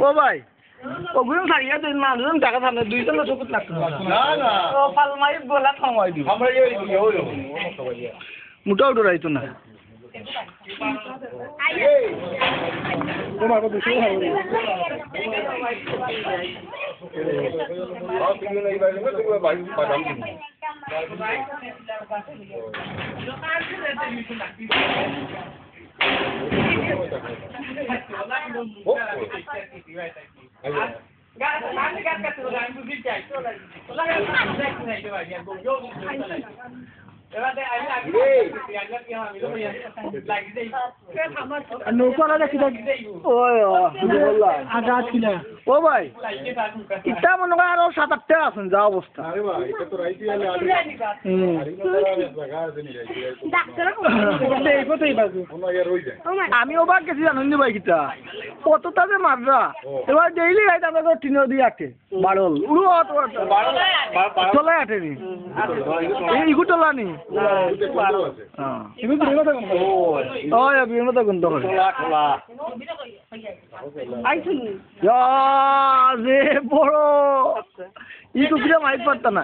ও ভাই ওগুলো থাকিয়া তুই মানুষজন টাকা সামনে দুইজন চকুত লাগতো না না ও পালমাই বলা থামাই দিব আমরা এই ওই মোটাও ডরাইতো না তোমার কত শুরু হবে আর তুমি এই বাইরে না তুমি বাইরে পাঠাম দিন নৌকারা দেখি ও ভাই ইটা মনে হয় আরো 7-8টা আছেন যা অবস্থা আমি ওবার গেছি জানেন ভাই কিটা কতটা যে মাররা এবার ডেইলি রাইট আমাকে টিনে দিয়ে আটে বাড়ল উড়ো চলে আটেনি ইগু টলা নি বিমতা গুণ যে বড় ই কুকুরে মাইক পারতা না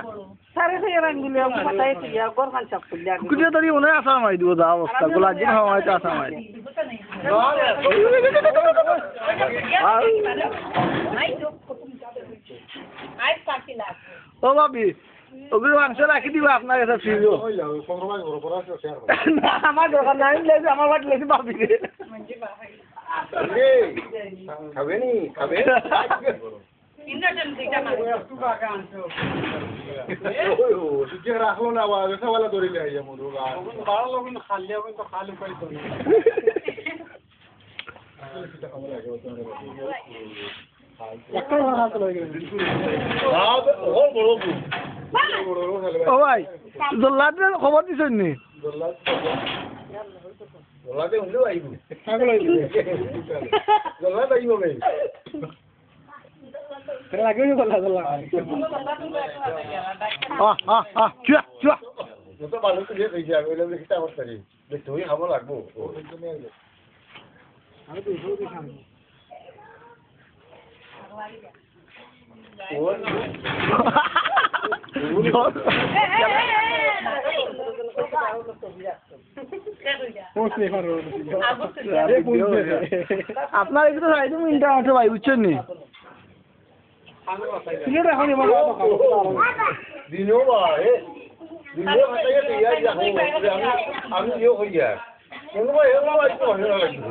কুকুরে তো মনে হয় আসা মাই দিব যা অবস্থা গোলা দিন হয়তো আসা মাই ও ভাবি ওগুলো মাংস রাখি দিব আপনার কাছে ফ্রিজ আমার দোকান নাই আমার বাড়ি লেগে পাবি খাবে নি খাবে রাখলো না বেসাওয়ালা ধরিলে খালি পাইতো ও ভাই জল্লাদের খবর দিছেন নি জল্লাদে উঠলেও আইব জল্লাদ আইব ভাই লাগবে চুয়া চুয়া যত মানুষ দিয়ে কইছি আমি ওইটা দেখতে আমার সারি দেখতে হই খাবো লাগবো আমি তো ওই খাবো আপনার একটু সাইডে ইন্টারনেটে ভাই বুঝছেন নি দিনও ভাই দিনও হাতে দিয়ে আমি ইয়ে হই যায় কোনো ভাই এগুলো আইতো ভালো লাগবে